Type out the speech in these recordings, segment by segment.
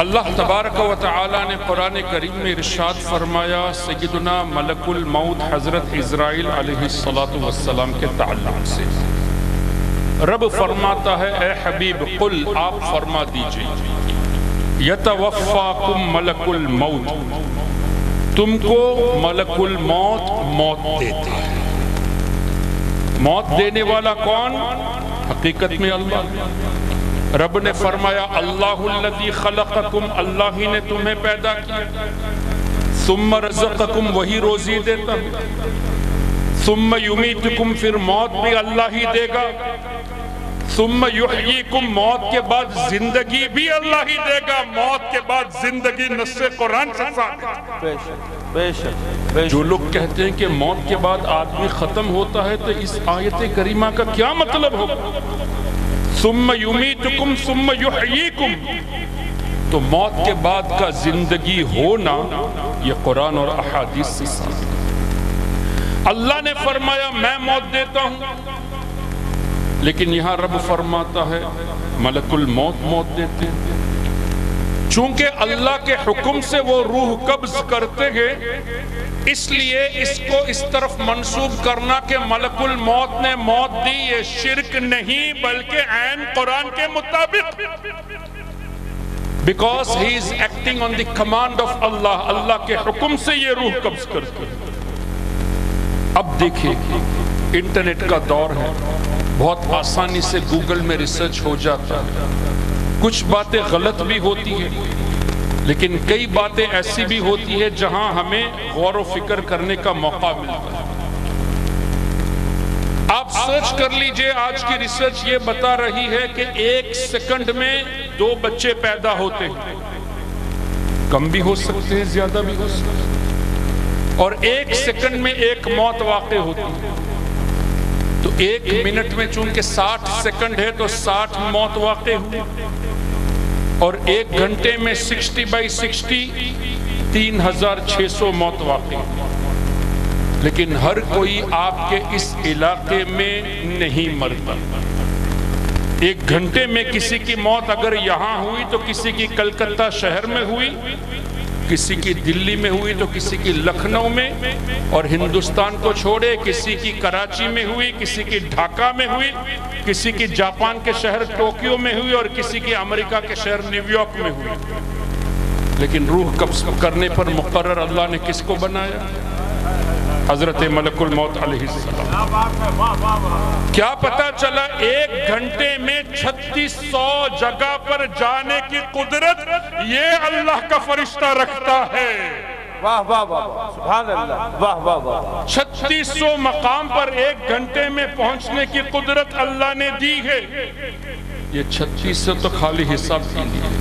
اللہ تبارک و تعالی نے قرآن کریم میں ارشاد فرمایا سیدنا ملک الموت حضرت عزرائیل علیہ السلام کے تعلق سے رب فرماتا ہے اے حبیب قل آپ فرما دیجئے یتوفاکم ملک الموت تم کو ملک الموت موت دیتے ہیں۔ موت دینے والا کون؟ حقیقت میں اللہ۔ رب نے فرمایا اللہ الذی خلقکم، اللہ ہی نے تمہیں پیدا کیا، ثم رزقکم، وہی روزی دیتا ہے، ثم یمیتکم، پھر موت بھی اللہ ہی دے گا، ثم یحییکم، موت کے بعد زندگی بھی اللہ ہی دے گا۔ موت کے بعد زندگی نص قرآن سے ثابت ہے۔ جو لوگ کہتے ہیں کہ موت کے بعد آدمی ختم ہوتا ہے تو اس آیت کریمہ کا کیا مطلب ہوگا؟ ثم یمیتکم ثم یحییکم، تو موت کے بعد کا زندگی ہونا یہ قرآن اور احادیث سے ثابت ہے۔ اللہ نے فرمایا میں موت دیتا ہوں، لیکن یہاں رب فرماتا ہے ملک الموت موت دیتے ہیں۔ چونکہ اللہ کے حکم سے وہ روح قبض کرتے ہیں، اس لیے اس کو اس طرف منسوب کرنا کہ ملک الموت نے موت دی یہ شرک نہیں بلکہ عین قرآن کے مطابق، because he is acting on the command of Allah، اللہ کے حکم سے یہ روح قبض کرتے ہیں۔ اب دیکھیں انٹرنیٹ کا دور ہے، بہت آسانی سے گوگل میں ریسرچ ہو جاتا ہے، کچھ باتیں غلط بھی ہوتی ہیں لیکن کئی باتیں ایسی بھی ہوتی ہے جہاں ہمیں غور و فکر کرنے کا موقع ملتا ہے۔ آپ سرچ کر لیجئے، آج کی ریسرچ یہ بتا رہی ہے کہ 1 سیکنڈ میں 2 بچے پیدا ہوتے ہیں، کم بھی ہو سکتے ہیں زیادہ بھی ہو سکتے ہیں، اور 1 سیکنڈ میں 1 موت واقع ہوتی ہے۔ تو 1 منٹ میں چونکہ 60 سیکنڈ ہے تو 60 موت واقع ہوئی، اور 1 گھنٹے میں 60/60 3600 موت واقع ہوئی۔ لیکن ہر کوئی آپ کے اس علاقے میں نہیں مرتا۔ 1 گھنٹے میں کسی کی موت اگر یہاں ہوئی تو کسی کی کلکتہ شہر میں ہوئی، کسی کی دلی میں ہوئی تو کسی کی لکھنؤ میں، اور ہندوستان کو چھوڑے کسی کی کراچی میں ہوئی، کسی کی ڈھاکہ میں ہوئی، کسی کی جاپان کے شہر ٹوکیو میں ہوئی، اور کسی کی امریکہ کے شہر نیو یارک میں ہوئی۔ لیکن روح قبض کرنے پر مقرر اللہ نے کس کو بنایا؟ حضرت ملک الموت علیہ السلام۔ کیا پتا چلا 1 گھنٹے میں 3600 جگہ پر جانے کی قدرت یہ اللہ کا فرشتہ رکھتا ہے۔ واہ واہ واہ سبحان اللہ، واہ واہ واہ۔ 3600 مقام پر 1 گھنٹے میں پہنچنے کی قدرت اللہ نے دی ہے۔ یہ 3600 تو خالی حساب کی لیے،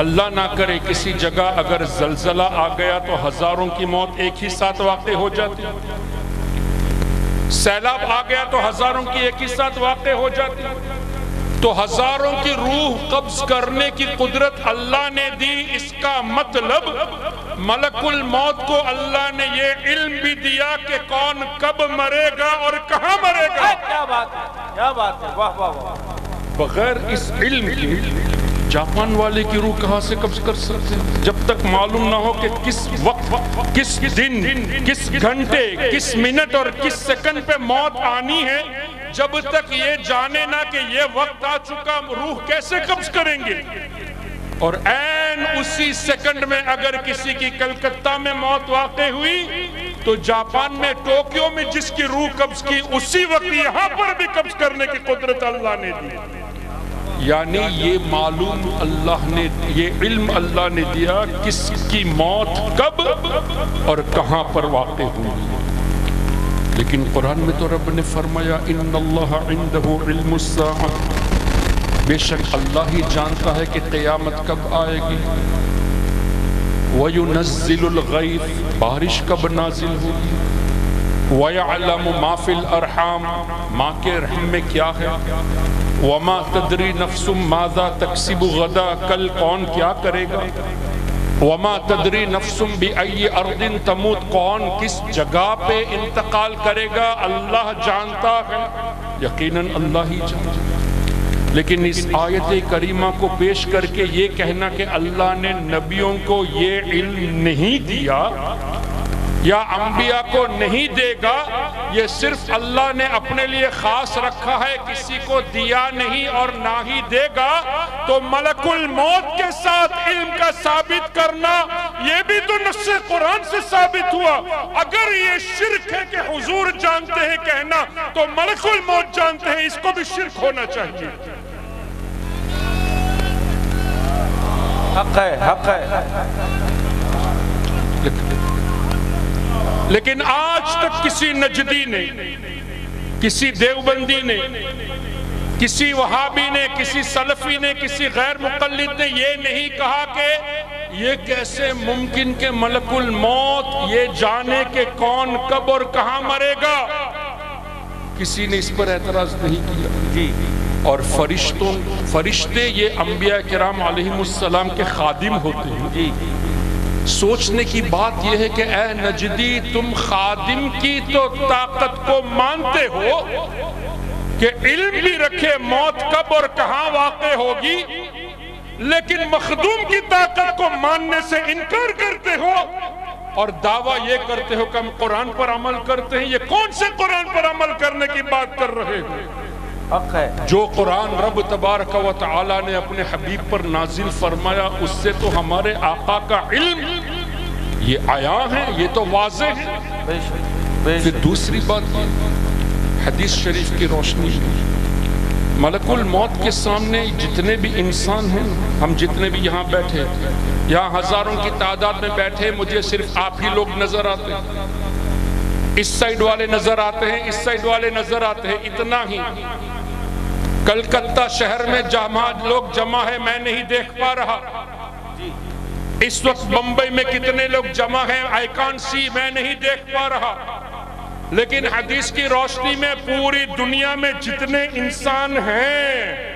اللہ نہ کرے کسی جگہ اگر زلزلہ آ گیا تو ہزاروں کی موت ایک ہی ساتھ واقع ہو جاتی، سیلاب آ گیا تو ہزاروں کی ایک ہی ساتھ واقع ہو جاتی، تو ہزاروں کی روح قبض کرنے کی قدرت اللہ نے دی۔ اس کا مطلب ملک الموت کو اللہ نے یہ علم بھی دیا کہ کون کب مرے گا اور کہاں مرے گا۔ کیا بات ہے، کیا بات ہے، واہ واہ واہ۔ بغیر اس علم کے جاپان والے کی روح کہاں سے قبض کر سکتے ہیں؟ جب تک معلوم نہ ہو کہ کس وقت، کس دن، کس گھنٹے، کس منٹ اور کس سیکنڈ پہ موت آنی ہے، جب تک یہ جانے نہ کہ یہ وقت آ چکا، روح کیسے قبض کریں گے؟ اور عین اسی سیکنڈ میں اگر کسی کی کلکتہ میں موت واقع ہوئی تو جاپان میں ٹوکیو میں جس کی روح قبض کی اسی وقت یہاں پر بھی قبض کرنے کی قدرت اللہ نے دی۔ یعنی یہ معلوم اللہ نے، یہ علم اللہ نے دیا کس کی موت کب اور کہاں پر واقع ہوئی۔ لیکن قرآن میں تو رب نے فرمایا ان اللہ عنده علم الساعہ، بے شک اللہ ہی جانتا ہے کہ قیامت کب آئے گی۔ وَيُنَزِّلُ الْغَيْثَ، بارش کب نازل ہوگی۔ وَيَعْلَمُ مَا فِي الْأَرْحَامِ، ماں کے رحم میں کیا ہے۔ وَمَا تَدْرِي نَفْسٌ مَاذَا تَكْسِبُ غَدًا، کل کون کیا کرے گا۔ وَمَا تَدْرِي نَفْسٌ بِأَيِّ أَرْضٍ تَمُوتُ، کون کس جگہ پہ انتقال کرے گا اللہ جانتا ہے، یقیناً اللہ ہی جانتا ہے۔ لیکن اس آیت کریمہ کو پیش کر کے یہ کہنا کہ اللہ نے نبیوں کو یہ علم نہیں دیا یا انبیاء کو نہیں دے گا، یہ صرف اللہ نے اپنے لیے خاص رکھا ہے، کسی کو دیا نہیں اور نہ ہی دے گا، تو ملک الموت کے ساتھ علم کا ثابت کرنا یہ بھی تو نص قرآن سے ثابت ہوا۔ اگر یہ شرک ہے کہ حضور جانتے ہیں کہنا، تو ملک الموت جانتے ہیں، اس کو بھی شرک ہونا چاہیے۔ حق ہے، حق ہے۔ لیکن آج تک کسی نجدی نے، کسی دیوبندی نے، کسی وہابی نے، کسی سلفی نے، کسی غیر مقلد نے یہ نہیں کہا کہ یہ کیسے ممکن کہ ملک الموت یہ جانے کہ کون کب اور کہاں مرے گا۔ کسی نے اس پر اعتراض نہیں کیا جی۔ اور فرشتے یہ انبیاء کرام علیہم السلام کے خادم ہوتے ہیں جی۔ سوچنے کی بات یہ ہے کہ اے نجدی، تم خادم کی تو طاقت کو مانتے ہو کہ علم بھی رکھے موت کب اور کہاں واقع ہوگی، لیکن مخدوم کی طاقت کو ماننے سے انکار کرتے ہو اور دعویٰ یہ کرتے ہو کہ ہم قرآن پر عمل کرتے ہیں۔ یہ کون سے قرآن پر عمل کرنے کی بات کر رہے ہیں؟ جو قرآن رب تبارک و تعالی نے اپنے حبیب پر نازل فرمایا، اس سے تو ہمارے آقا کا علم یہ عیاں ہے، یہ تو واضح ہے۔ پھر دوسری بات یہ حدیث شریف کی روشنی، ملک الموت کے سامنے جتنے بھی انسان ہیں، ہم جتنے بھی یہاں بیٹھے، یہاں ہزاروں کی تعداد میں بیٹھے، مجھے صرف آپ ہی لوگ نظر آتے ہیں، اس سائیڈ والے نظر آتے ہیں، اس سائیڈ والے نظر آتے ہیں، اتنا ہی۔ کلکتہ شہر میں لوگ جمع ہے، میں نہیں دیکھ پا رہا۔ اس وقت بمبئی میں کتنے لوگ جمع ہیں، I can't see، میں نہیں دیکھ پا رہا۔ لیکن حدیث کی روشنی میں پوری دنیا میں جتنے انسان ہیں،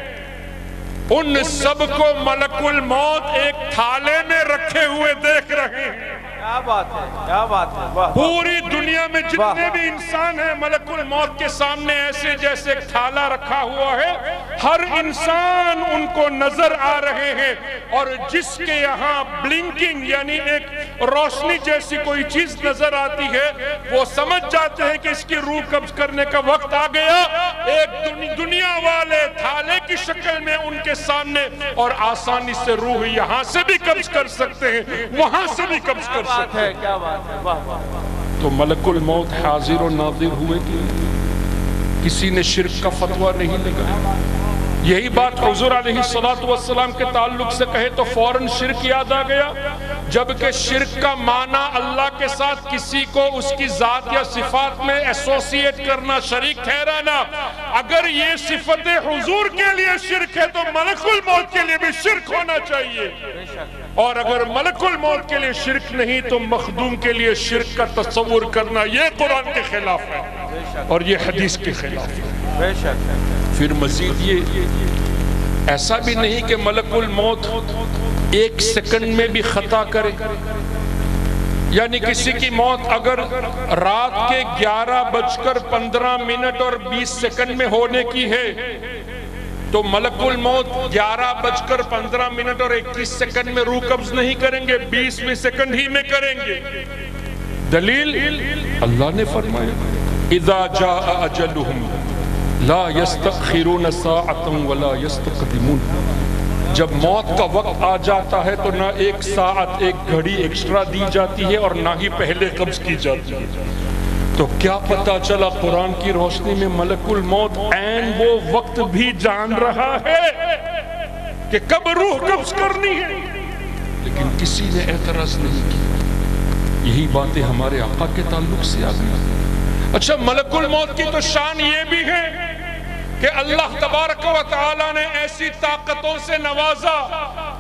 ان سب کو ملک الموت ایک تھالے میں رکھے ہوئے دیکھ رہے ہیں۔ کیا بات ہے، کیا بات ہے۔ پوری دنیا میں جتنے بھی انسان ہیں، ملک الموت کے سامنے ایسے جیسے ایک تھالا رکھا ہوا ہے، ہر انسان ان کو نظر آ رہے ہیں، اور جس کے یہاں بلنکنگ یعنی ایک روشنی جیسی کوئی چیز نظر آتی ہے، وہ سمجھ جاتے ہیں کہ اس کی روح قبض کرنے کا وقت آ گیا۔ ایک دنیا والے تھالے کی شکل میں ان کے سامنے، اور آسانی سے روح یہاں سے بھی قبض کر سکتے ہیں، وہاں سے بھی قبض کر سکتے ہیں۔ کیا بات ہے، واہ واہ۔ تو ملک الموت حاضر و ناظر ہوئے کہ کسی نے شرک کا فتویٰ نہیں لگایا۔ یہی بات حضور علیہ السلام کے تعلق سے کہے تو فوراً شرک یاد آ گیا، جبکہ شرک کا معنی اللہ کے ساتھ کسی کو اس کی ذات یا صفات میں ایسوسیٹ کرنا، شریک ٹھہرانا۔ اگر یہ صفت حضور کے لیے شرک ہے تو ملک الموت کے لیے بھی شرک ہونا چاہیے، اور اگر ملک الموت کے لیے شرک نہیں تو مخدوم کے لیے شرک کا تصور کرنا یہ قرآن کے خلاف ہے اور یہ حدیث کے خلاف ہے۔ پھر مزید یہ ایسا بھی نہیں کہ ملک الموت ایک سیکنڈ میں بھی خطا کرے، یعنی کسی کی موت اگر رات کے 11:15 اور 20 میں ہونے کی ہے تو ملک الموت 11:15 اور 21 میں روح قبض نہیں کریں گے، 20 سیکنڈ ہی میں کریں گے۔ دلیل اللہ نے فرمایا اذا جاء اجلہم لا يستأخرون ساعة ولا يستقدمون، جب موت کا وقت آ جاتا ہے تو نہ ایک ساعت ایک گھڑی ایکسٹرا دی جاتی ہے اور نہ ہی پہلے قبض کی جاتی ہے۔ تو کیا پتا چلا قرآن کی روشنی میں ملک الموت عین وہ وقت بھی جان رہا ہے کہ کب روح قبض کرنی ہے، لیکن کسی نے اعتراض نہیں کیا۔ یہی باتیں ہمارے آقا کے تعلق سے آ گئی۔ اچھا، ملک الموت کی تو شان یہ بھی ہے کہ اللہ تبارک و تعالی نے ایسی طاقتوں سے نوازا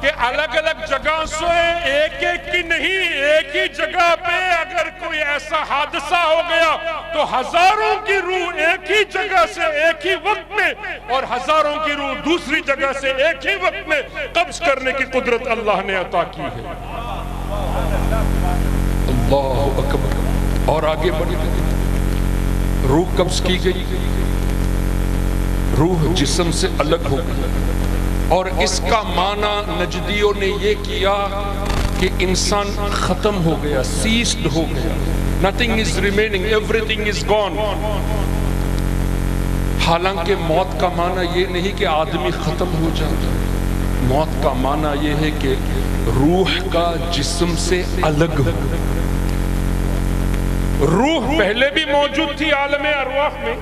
کہ الگ الگ جگہ سے ایک ایک کی نہیں، ایک ہی جگہ پہ اگر کوئی ایسا حادثہ ہو گیا تو ہزاروں کی روح ایک ہی جگہ سے ایک ہی وقت میں اور ہزاروں کی روح دوسری جگہ سے ایک ہی وقت میں قبض کرنے کی قدرت اللہ نے عطا کی ہے۔ اللہ اکبر۔ اور آگے بڑھی روح قبض کی گئی، روح جسم سے الگ ہو گئی، اور اس کا معنی نجدیوں نے یہ کیا کہ انسان ختم ہو گیا، سیسڈ ہو گیا، nothing is remaining, everything is gone۔ حالانکہ موت کا معنی یہ نہیں کہ آدمی ختم ہو جاتا، موت کا معنی یہ ہے کہ روح کا جسم سے الگ ہو۔ روح پہلے بھی موجود تھی عالم ارواح میں،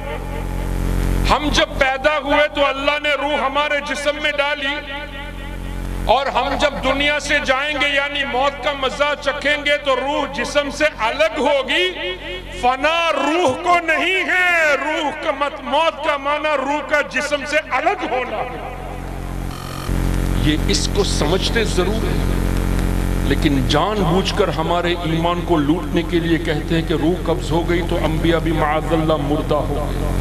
ہم جب پیدا ہوئے تو اللہ نے روح ہمارے جسم میں ڈالی، اور ہم جب دنیا سے جائیں گے یعنی موت کا مزہ چکھیں گے تو روح جسم سے الگ ہوگی۔ فنا روح کو نہیں ہے، روح کا موت کا معنی روح کا جسم سے الگ ہونا۔ یہ اس کو سمجھتے ضرور ہے، لیکن جان بوجھ کر ہمارے ایمان کو لوٹنے کے لیے کہتے ہیں کہ روح قبض ہو گئی تو انبیاء بھی معاذ اللہ مردہ ہو گئے،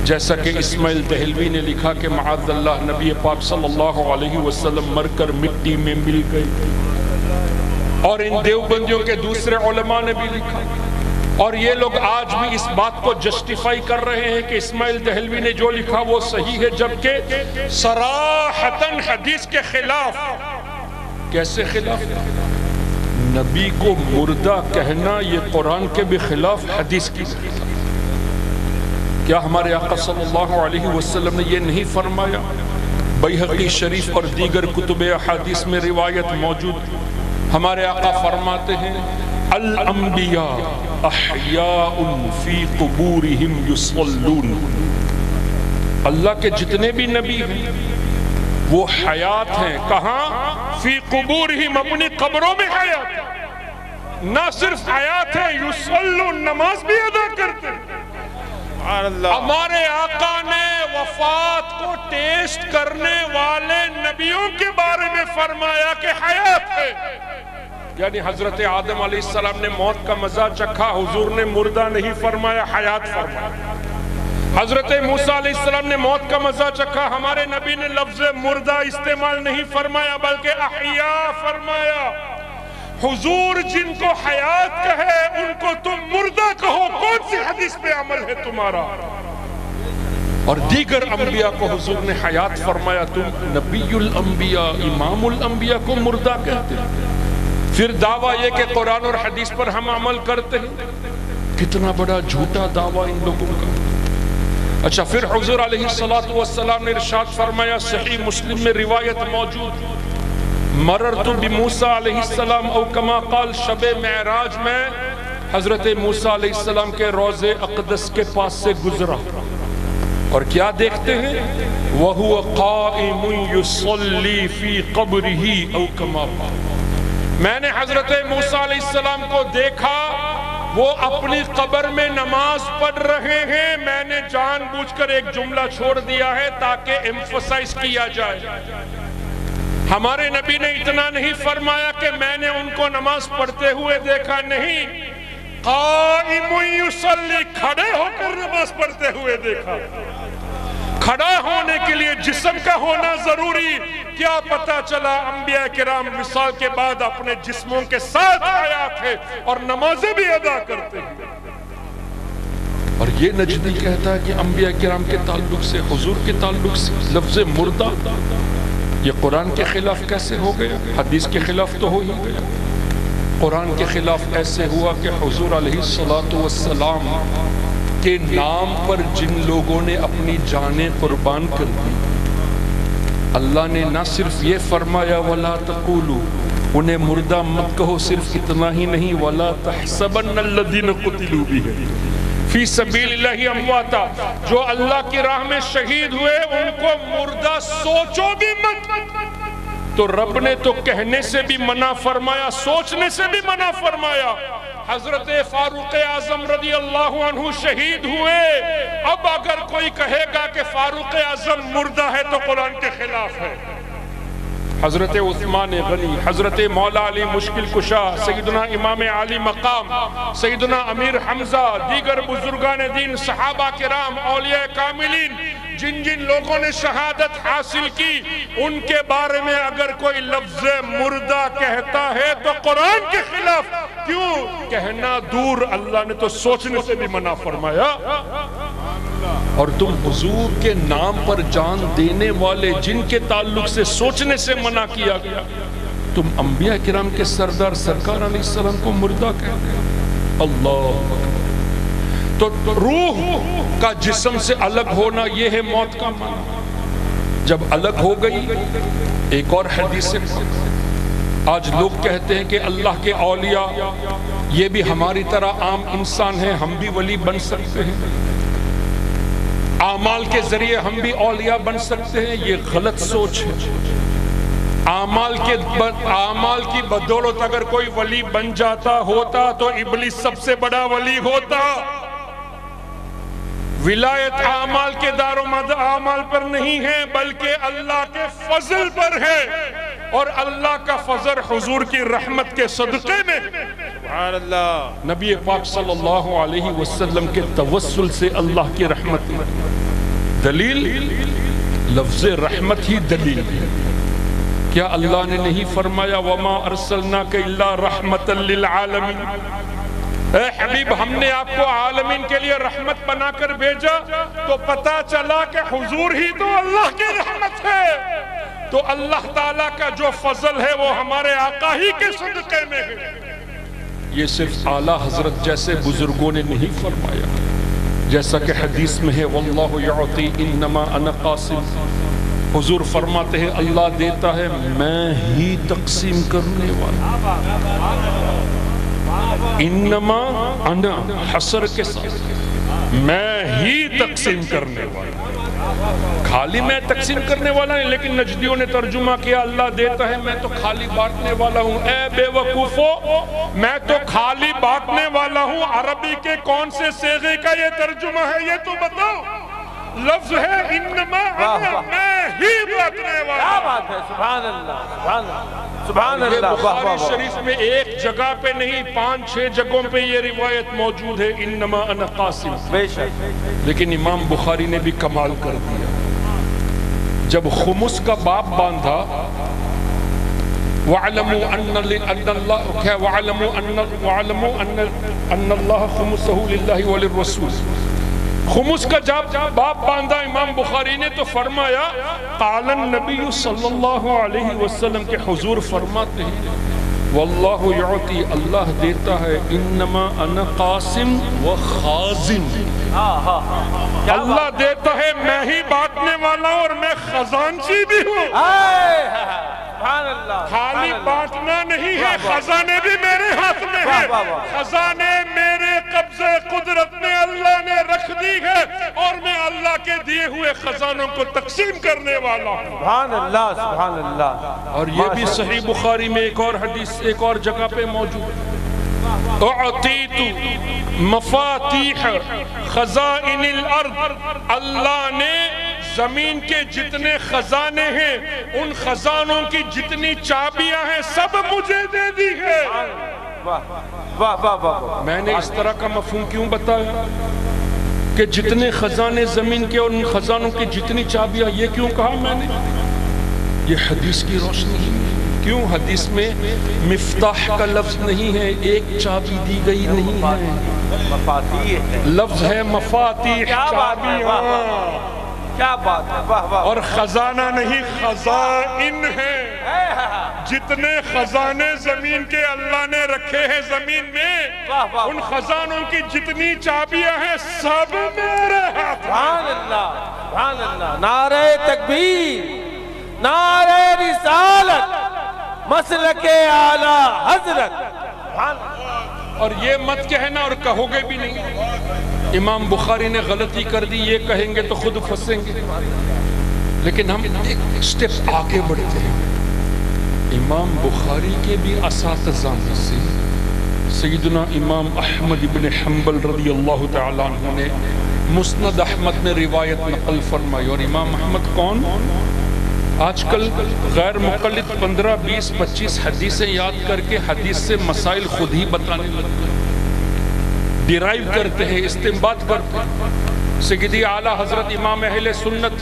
جیسا کہ اسماعیل دہلوی نے لکھا کہ معاذ اللہ نبی پاک صلی اللہ علیہ وسلم مر کر مٹی میں مل گئے، اور ان دیوبندیوں کے دوسرے علماء نے بھی لکھا، اور یہ لوگ آج بھی اس بات کو جسٹیفائی کر رہے ہیں کہ اسماعیل دہلوی نے جو لکھا وہ صحیح ہے، جبکہ صراحتاً حدیث کے خلاف۔ کیسے خلاف؟ نبی کو مردہ کہنا یہ قرآن کے بھی خلاف، حدیث کی خلاف۔ کیا ہمارے آقا صلی اللہ علیہ وسلم نے یہ نہیں فرمایا؟ بیہقی شریف اور دیگر کتب احادیث میں روایت موجود، ہمارے آقا فرماتے ہیں الانبیاء احیاء فی قبورہم یصلون، اللہ کے جتنے بھی نبی ہیں وہ حیات ہیں، کہاں؟ فی قبورہم، اپنی قبروں میں حیات ہیں، نہ صرف حیات ہیں، یصلون، نماز بھی ادا کرتے ہیں۔ ہمارے آقا نے وفات کو ٹیسٹ کرنے والے نبیوں کے بارے میں فرمایا کہ حیات ہے، یعنی حضرت آدم علیہ السلام نے موت کا مزہ چکھا، حضور نے مردہ نہیں فرمایا، حیات فرمایا۔ حضرت موسیٰ علیہ السلام نے موت کا مزہ چکھا، ہمارے نبی نے لفظ مردہ استعمال نہیں فرمایا بلکہ احیاء فرمایا۔ حضور جن کو حیات کہے ان کو تم مردہ کہو، کون سی حدیث پہ عمل ہے تمہارا؟ اور دیگر انبیاء کو حضور نے حیات فرمایا، تم نبی الانبیاء امام الانبیاء کو مردہ کہتے ہیں۔ پھر دعویٰ یہ کہ قرآن اور حدیث پر ہم عمل کرتے ہیں، کتنا بڑا جھوٹا دعویٰ ان لوگوں کا۔ اچھا، پھر حضور علیہ السلام نے ارشاد فرمایا، صحیح مسلم میں روایت موجود، مررت بموسیٰ علیہ السلام او کما قال، شب معراج میں حضرت موسیٰ علیہ السلام کے روض اقدس کے پاس سے گزرا، اور کیا دیکھتے ہیں؟ وَهُوَ قَائِمٌ يُصَلِّي فِي قَبْرِهِ او کما قال، میں نے حضرت موسیٰ علیہ السلام کو دیکھا وہ اپنی قبر میں نماز پڑھ رہے ہیں۔ میں نے جان بوجھ کر ایک جملہ چھوڑ دیا ہے تاکہ ایمفسائز کیا جائے، ہمارے نبی نے اتنا نہیں فرمایا کہ میں نے ان کو نماز پڑھتے ہوئے دیکھا، نہیں، قائم یصلی، کھڑے ہو کر نماز پڑھتے ہوئے دیکھا۔ کھڑا ہونے کے لیے جسم کا ہونا ضروری، کیا پتا چلا انبیاء کرام وصال کے بعد اپنے جسموں کے ساتھ حیات ہے اور نمازیں بھی ادا کرتے ہیں۔ اور یہ نجدی کہتا ہے کہ انبیاء کرام کے تعلق سے، حضور کے تعلق سے لفظ مردہ یہ قرآن کے خلاف کیسے ہو گیا؟ حدیث کے خلاف تو ہو ہی گیا، قرآن کے خلاف ایسے ہوا کہ حضور علیہ السلام کے نام پر جن لوگوں نے اپنی جانیں قربان کر دی، اللہ نے نہ صرف یہ فرمایا وَلَا تَقُولُوا، انہیں مردہ مت کہو، صرف اتنا ہی نہیں، وَلَا تَحْسَبَنَّ الَّذِينَ قُتِلُوا بِهِ فی سبیل اللہ امواتا، جو اللہ کی راہ میں شہید ہوئے ان کو مردہ سوچو بھی مت۔ تو رب نے تو کہنے سے بھی منع فرمایا، سوچنے سے بھی منع فرمایا۔ حضرت فاروق اعظم رضی اللہ عنہ شہید ہوئے، اب اگر کوئی کہے گا کہ فاروق اعظم مردہ ہے تو قرآن کے خلاف ہے۔ حضرت عثمان غنی، حضرت مولا علی مشکل کشا، سیدنا امام علی مقام، سیدنا امیر حمزہ، دیگر بزرگان دین، صحابہ کرام، اولیاء کاملین، جن جن لوگوں نے شہادت حاصل کی، ان کے بارے میں اگر کوئی لفظ مردہ کہتا ہے تو قرآن کے خلاف، کیوں کہنا دور، اللہ نے تو سوچنے سے بھی منع فرمایا۔ اور تم حضور کے نام پر جان دینے والے جن کے تعلق سے سوچنے سے منع کیا گیا، تم انبیاء کرام کے سردار سرکار علیہ السلام کو مردہ کہتے ہیں۔ اللہ تو روح کا جسم سے الگ ہونا یہ ہے موت کا معنی۔ جب الگ ہو گئی، ایک اور حدیث سے آج لوگ کہتے ہیں کہ اللہ کے اولیاء یہ بھی ہماری طرح عام انسان ہیں، ہم بھی ولی بن سکتے ہیں، اعمال کے ذریعے ہم بھی اولیاء بن سکتے ہیں۔ یہ غلط سوچ ہے۔ اعمال کی بدولت اگر کوئی ولی بن جاتا ہوتا تو ابلیس سب سے بڑا ولی ہوتا۔ ولایت اعمال کے دار و مدار اعمال پر نہیں ہے بلکہ اللہ کے فضل پر ہے، اور اللہ کا فضل حضور کی رحمت کے صدقے میں۔ سبحان اللہ۔ نبی پاک صلی اللہ علیہ وسلم کے توسل سے اللہ کی رحمت ہے۔ دلیل لفظ رحمت ہی دلیل ہے۔ کیا اللہ نے نہیں فرمایا وَمَا أَرْسَلْنَاكَ إِلَّا رَحْمَةً لِلْعَالَمِينَ؟ اے حبیب، ہم نے آپ کو عالمین کے لیے رحمت بنا کر بھیجا، تو پتا چلا کہ حضور ہی تو اللہ کی رحمت ہے۔ تو اللہ تعالیٰ کا جو فضل ہے وہ ہمارے آقا ہی کے صدقے میں ہے۔ یہ صرف اعلیٰ حضرت جیسے بزرگوں نے نہیں فرمایا، جیسا کہ حدیث میں ہے وَاللَّهُ يَعْطِي إِنَّمَا أَنَا قَاسِمٌ۔ حضور فرماتے ہیں اللہ دیتا ہے، میں ہی تقسیم کرنے والا۔ انما انا حسر کے ساتھ، میں ہی تقسیم کرنے والا۔ خالی میں تقسیم کرنے والا ہے، لیکن نجدیوں نے ترجمہ کیا اللہ دیتا ہے، میں تو خالی بانٹنے والا ہوں۔ اے بے وقوفو، میں تو خالی بانٹنے والا ہوں، عربی کے کون سے صیغے کا یہ ترجمہ ہے یہ تو بتاؤ؟ لفظ ہے انما انا، میں ہی بانٹنے والا۔ کیا بات ہے، سبحان اللہ، سبحان اللہ، سبحان اللہ۔ بخاری شریف میں ایک جگہ پہ نہیں 5-6 جگہوں پہ یہ روایت موجود ہے انما انا قاسم۔ بے شک۔ لیکن امام بخاری نے بھی کمال کر دیا، جب خمس کا باب باندھا وَاعْلَمُوا أَنَّ اللَّهَ خُمُسَهُ لِلَّهِ وَلِلرَّسُولِ، خمس کا جب باب باندھا امام بخاری نے تو فرمایا قال النبی صلی اللہ علیہ وسلم کے حضور فرماتے ہیں واللہ یعطی، اللہ دیتا ہے، انما انا قاسم و خازن، اللہ دیتا ہے، میں ہی بانٹنے والا ہوں اور میں خزانچی بھی ہوں۔ خالی بانٹنا نہیں ہے، خزانے بھی میرے ہاتھ میں ہے، خزانے میرے قبضے قدرت میں اللہ نے رکھ دی ہے، اور میں اللہ کے دیے ہوئے خزانوں کو تقسیم کرنے والا ہوں۔ سبحان اللہ، سبحان اللہ۔ اور یہ بھی صحیح بخاری میں ایک اور حدیث ایک اور جگہ پہ موجود ہے، اعطیت مفاتیح خزائن الارض، اللہ نے زمین کے جتنے خزانے ہیں ان خزانوں کی جتنی چابیاں ہیں سب مجھے دے دی ہے۔ میں نے اس طرح کا مفہوم کیوں بتایا کہ جتنے خزانے زمین کے اور ان خزانوں کی جتنی چابیاں، یہ کیوں کہا میں نے؟ یہ حدیث کی روشنی ہے۔ کیوں حدیث میں مفتاح کا لفظ نہیں ہے، ایک چابی دی گئی نہیں ہے، لفظ ہے مفاتیح، چابیاں۔ کیا بات ہے، واہ واہ۔ اور خزانہ نہیں، خزائن ہے۔ جتنے خزانے زمین کے اللہ نے رکھے ہیں زمین میں، ان خزانوں کی جتنی چابیاں ہیں سب میرے ہاتھ۔ سبحان اللہ، سبحان اللہ۔ نعرہ تکبیر، نعرہ رسالت، مسلک اعلی حضرت۔ اور یہ مت کہنا اور کہو گے بھی نہیں، امام بخاری نے غلطی کر دی یہ کہیں گے تو خود پھنسیں گے۔ لیکن ہم ایک سٹیپ آگے بڑھتے ہیں، امام بخاری کے بھی اساتذہ میں سے سیدنا امام احمد ابن حنبل رضی اللہ تعالیٰ عنہ نے مسند احمد میں روایت نقل فرمائی۔ اور امام احمد کون؟ آج کل غیر مقلد 15 20 25 حدیثیں یاد کر کے حدیث سے مسائل خود ہی بتانے لگتے ہیں، ڈیرائیو کرتے ہیں، استنباط کرتے ہیں۔ سیدی اعلیٰ حضرت امام اہل سنت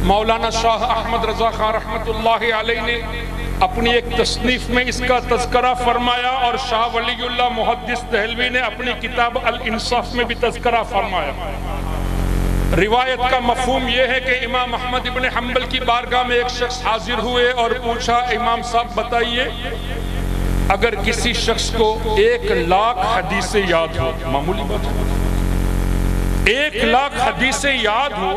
مولانا شاہ احمد رضا خان رحمت اللہ علیہ نے اپنی ایک تصنیف میں اس کا تذکرہ فرمایا، اور شاہ ولی اللہ محدث دہلوی نے اپنی کتاب الانصاف میں بھی تذکرہ فرمایا۔ روایت کا مفہوم یہ ہے کہ امام احمد ابن حنبل کی بارگاہ میں ایک شخص حاضر ہوئے اور پوچھا امام صاحب بتائیے اگر کسی شخص کو 1,00,000 حدیثیں یاد ہو، معمولی بات ہے، 1,00,000 حدیثیں یاد ہو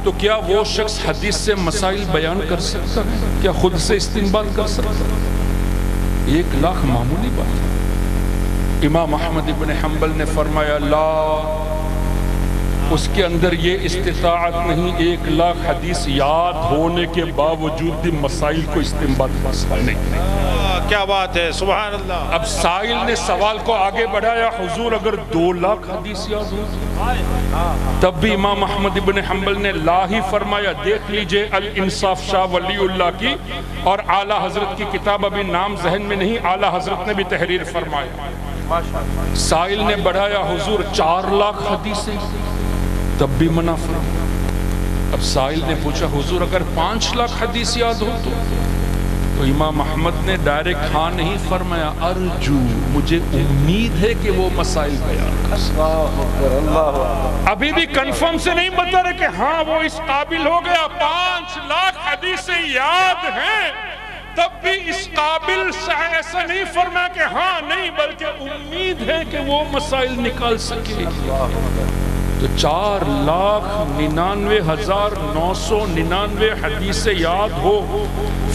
تو کیا وہ شخص حدیث سے مسائل بیان کر سکتا ہے؟ کیا خود سے استنباط کر سکتا ہے؟ 1,00,000 معمولی بات ہے۔ امام احمد ابن حنبل نے فرمایا لا، اس کے اندر یہ استطاعت نہیں 1,00,000 حدیث یاد ہونے کے باوجود بھی مسائل کو استنباط کر سکتا نہیں۔ کیا بات ہے، سبحان اللہ۔ اب سائل نے سوال کو آگے بڑھایا، حضور اگر 2,00,000 حدیث یاد ہو تب بھی امام احمد ابن حنبل نے لا ہی فرمایا۔ دیکھ لیجئے الانصاف شاہ ولی اللہ کی اور اعلیٰ حضرت کی کتاب، ابھی نام ذہن میں نہیں، اعلیٰ حضرت نے بھی تحریر فرمایا۔ سائل نے بڑھایا حضور 4,00,000 حدیثیں، تب بھی منع فرمایا۔ اب سائل نے پوچھا حضور اگر 5,00,000 حدیث یاد ہو تو امام احمد نے ڈائریکٹ ہاں نہیں فرمایا، ارجو، مجھے امید ہے کہ وہ مسائل بیان کر۔ ابھی بھی کنفرم سے نہیں بتا رہے کہ ہاں وہ اس قابل ہو گیا، 5,00,000 حدیثیں یاد ہیں تب بھی اس قابل سے ایسا نہیں فرمایا کہ ہاں نہیں، بلکہ امید ہے کہ وہ مسائل نکال سکے۔ تو 4,99,999 حدیثیں یاد ہو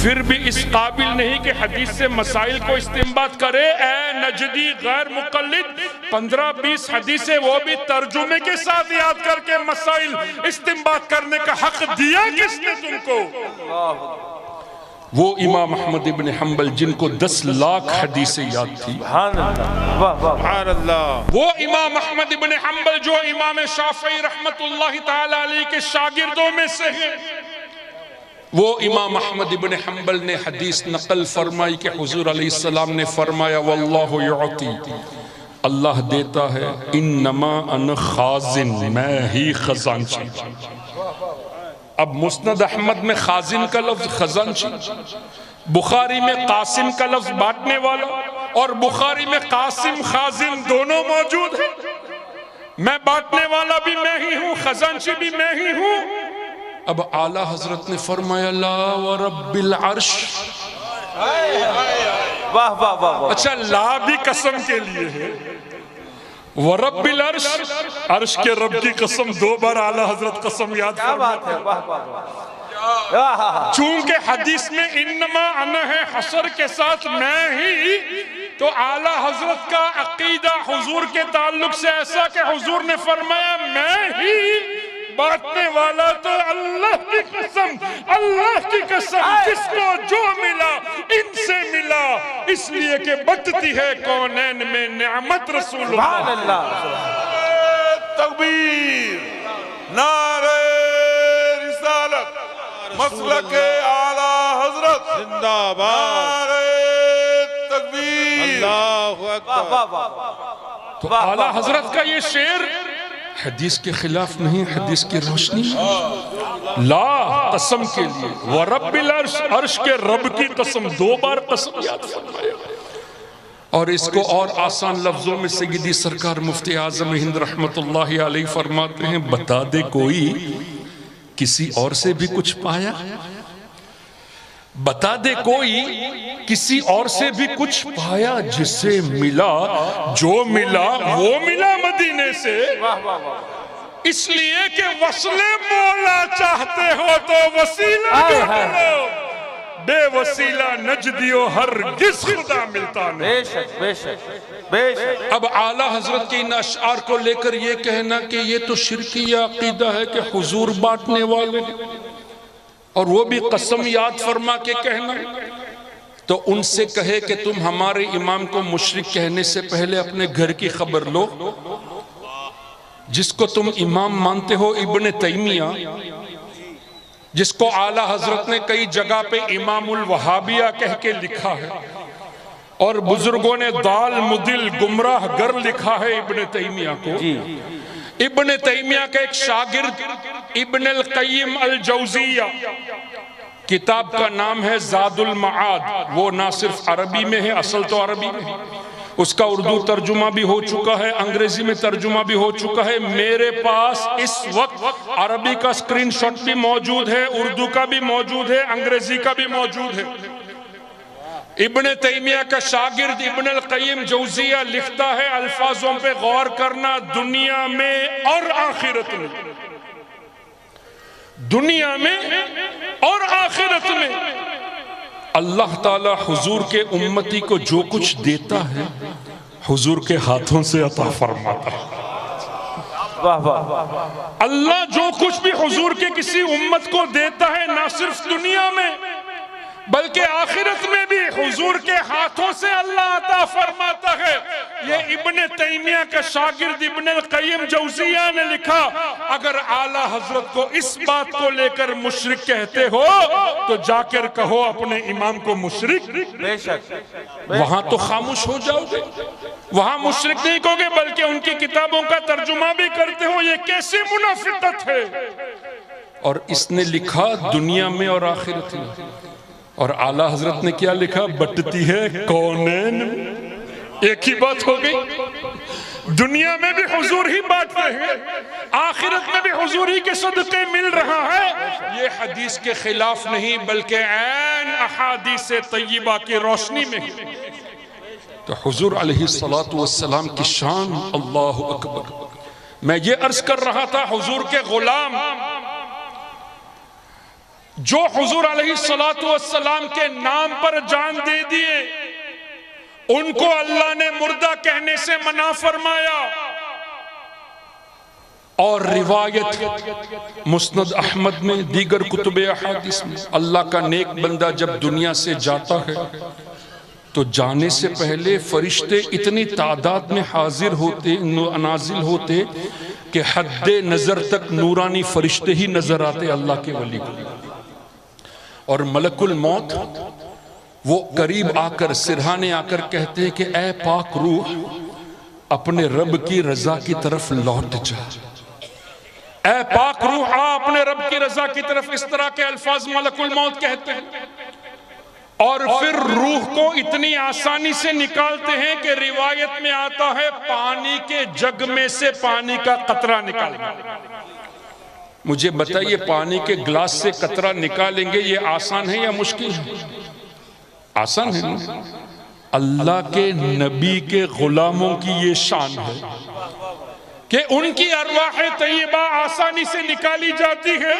پھر بھی اس قابل نہیں کہ حدیث سے مسائل کو استنباط کرے۔ اے نجدی غیر مقلد، 15-20 حدیثیں وہ بھی ترجمے کے ساتھ یاد کر کے مسائل استنباط کرنے کا حق دیا کس نے تم کو؟ وہ امام احمد ابن حنبل جن کو 10,00,000 حدیثیں یاد تھی، سبحان اللہ۔ وہ امام احمد ابن حنبل جو امام شافعی رحمت اللہ تعالی علیہ کے شاگردوں میں سے ہیں، وہ امام احمد ابن حنبل نے حدیث نقل فرمائی کہ حضور علیہ السلام نے فرمایا واللہ یعطی، اللہ دیتا ہے، انما انا خازن، میں ہی خزانچی۔ اب مسند احمد میں خازن کا لفظ خزانچی، بخاری میں قاسم کا لفظ بانٹنے والا، اور بخاری میں قاسم خازن دونوں موجود ہیں۔ میں بانٹنے والا بھی میں ہی ہوں، خزانچی بھی میں ہی ہوں۔ اب اعلیٰ حضرت نے فرمایا لا ورب العرش، واہ واہ واہ۔ اچھا لا بھی قسم کے لیے ہے، ورب العرش، عرش کے رب کی قسم 2 بار اعلیٰ حضرت قسم یاد فرمایا۔ چونکہ حدیث میں انما انا ہے حصر کے ساتھ میں ہی، تو اعلیٰ حضرت کا عقیدہ حضور کے تعلق سے ایسا کہ حضور نے فرمایا میں ہی، بانٹنے والا تو اللہ کی قسم، اللہ کی قسم، جس کو جو ملا ان سے ملا، اس لیے کہ بٹتی ہے کونین میں نعمت رسول اللہ۔ تکبیر، نعرہ رسالت، مسلک اعلیٰ حضرت زندہ باد، نعرہ تکبیر، اللہ اکبر۔ تو اعلیٰ حضرت کا یہ شعر حدیث کے خلاف نہیں، حدیث کی روشنی لا قسم کے لیے، ورب العرش، عرش کے رب کی قسم 2 بار قسم یاد فرمایا۔ اور اس کو اور آسان لفظوں میں سیدی سرکار مفتی اعظم ہند رحمت اللہ علیہ فرماتے ہیں، بتا دے کوئی کسی اور سے بھی کچھ پایا، بتا دے کوئی کسی اور سے بھی کچھ پایا، جسے ملا جو ملا وہ ملا مدینے سے، اس لیے کہ وصل مولا چاہتے ہو تو وسیلہ کرو، بے وسیلہ نجدیو ہرگز خدا ملتا نہیں۔ بے شک بے شک بے شک۔ اب اعلیٰ حضرت کے ان اشعار کو لے کر یہ کہنا کہ یہ تو شرکی عقیدہ ہے کہ حضور بانٹنے والے ہیں، اور وہ بھی قسم یاد فرما کے کہنا، تو ان سے کہے کہ تم ہمارے امام کو مشرک کہنے سے پہلے اپنے گھر کی خبر لو۔ جس کو تم امام مانتے ہو ابن تیمیہ، جس کو اعلیٰ حضرت نے کئی جگہ پہ امام الوہابیہ کہہ کے لکھا ہے، اور بزرگوں نے دال مدل گمراہ گر لکھا ہے ابن تیمیہ کو۔ ابن تیمیہ کا ایک شاگرد ابن القیم الجوزیہ، کتاب کا نام ہے زاد المعاد، وہ نہ صرف عربی میں ہے، اصل تو عربی میں ہے، اس کا اردو ترجمہ بھی ہو چکا ہے، انگریزی میں ترجمہ بھی ہو چکا ہے. میرے پاس اس وقت عربی کا سکرین شاٹ بھی موجود ہے، اردو کا بھی موجود ہے، انگریزی کا بھی موجود ہے. ابن تیمیہ کا شاگرد ابن القیم جوزیہ لکھتا ہے، الفاظوں پہ غور کرنا، دنیا میں اور آخرت میں، دنیا میں اور آخرت میں اللہ تعالی حضور کے امتی کو جو کچھ دیتا ہے حضور کے ہاتھوں سے عطا فرماتا ہے. اللہ جو کچھ بھی حضور کے کسی امت کو دیتا ہے نہ صرف دنیا میں بلکہ آخرت میں بھی حضور کے ہاتھوں سے اللہ عطا فرماتا ہے. یہ ابن تیمیہ کا شاگرد ابن القیم جوزیہ نے لکھا، اگر اعلیٰ حضرت کو اس بات کو لے کر مشرک کہتے ہو تو جا کر کہو اپنے امام کو مشرک. بے شک وہاں تو خاموش ہو جاؤ گے، وہاں مشرک نہیں کہو گے بلکہ ان کی کتابوں کا ترجمہ بھی کرتے ہو. یہ کیسی منافقت ہے؟ اور اس نے لکھا دنیا میں اور آخرت میں. اور اعلیٰ حضرت نے کیا لکھا؟ بٹتی ہے کونین. ایک ہی بات ہو گئی، دنیا میں بھی حضور ہی بانٹ رہے ہیں، آخرت میں بھی حضور ہی کے صدقے مل رہا ہے. یہ حدیث کے خلاف نہیں بلکہ عین احادیث طیبہ کی روشنی میں. تو حضور علیہ السلام کی شان اللہ اکبر. میں یہ عرض کر رہا تھا، حضور کے غلام جو حضور علیہ السلام کے نام پر جان دے دیے، ان کو اللہ نے مردہ کہنے سے منع فرمایا. اور روایت مسند احمد میں، دیگر کتب احادیث میں، اللہ کا نیک بندہ جب دنیا سے جاتا ہے تو جانے سے پہلے فرشتے اتنی تعداد میں حاضر ہوتے، نازل ہوتے کہ حد نظر تک نورانی فرشتے ہی نظر آتے اللہ کے ولی کو. اور ملک الموت وہ قریب آ کر، سرہانے آ کر کہتے ہیں کہ اے پاک روح اپنے رب کی رضا کی طرف لوٹ جا. اے پاک روح آ اپنے رب کی رضا کی طرف. اس طرح کے الفاظ ملک الموت کہتے ہیں. اور پھر روح کو اتنی آسانی سے نکالتے ہیں کہ روایت میں آتا ہے پانی کے جگ میں سے پانی کا قطرہ نکالنا. مجھے بتائیے پانی کے گلاس سے قطرہ نکالیں گے یہ آسان ہے یا مشکل ہے؟ آسان ہے نا؟ اللہ کے نبی کے غلاموں کی یہ شان ہے کہ ان کی ارواح طیبہ آسانی سے نکالی جاتی ہے.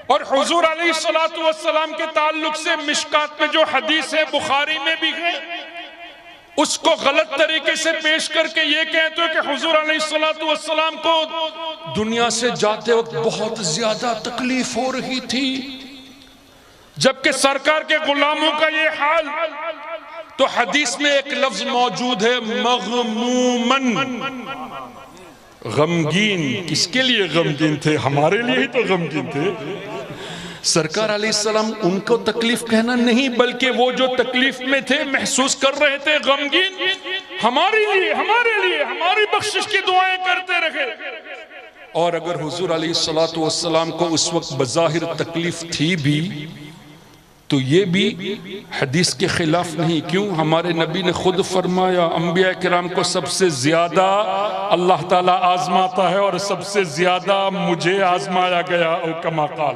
اور حضور علیہ السلام کے تعلق سے مشکات میں جو حدیث ہے، بخاری میں بھی ہے، اس کو غلط طریقے سے پیش کر کے یہ کہتے ہیں کہ حضور علیہ السلام کو دنیا سے جاتے وقت بہت زیادہ تکلیف ہو رہی تھی، جبکہ سرکار کے غلاموں کا یہ حال. تو حدیث میں ایک لفظ موجود ہے مغمومن، غمگین. کس کے لیے غمگین تھے؟ ہمارے لیے ہی تو غمگین تھے. سرکار علیہ السلام ان کو تکلیف کہنا نہیں بلکہ وہ جو تکلیف میں تھے محسوس کر رہے تھے غمگین، ہمارے لیے ہماری بخشش کی دعائیں کرتے رہے. اور اگر حضور علیہ السلام کو اس وقت بظاہر تکلیف تھی بھی تو یہ بھی حدیث کے خلاف نہیں. کیوں؟ ہمارے نبی نے خود فرمایا انبیاء کرام کو سب سے زیادہ اللہ تعالیٰ آزماتا ہے اور سب سے زیادہ مجھے آزمایا گیا، او کما قال.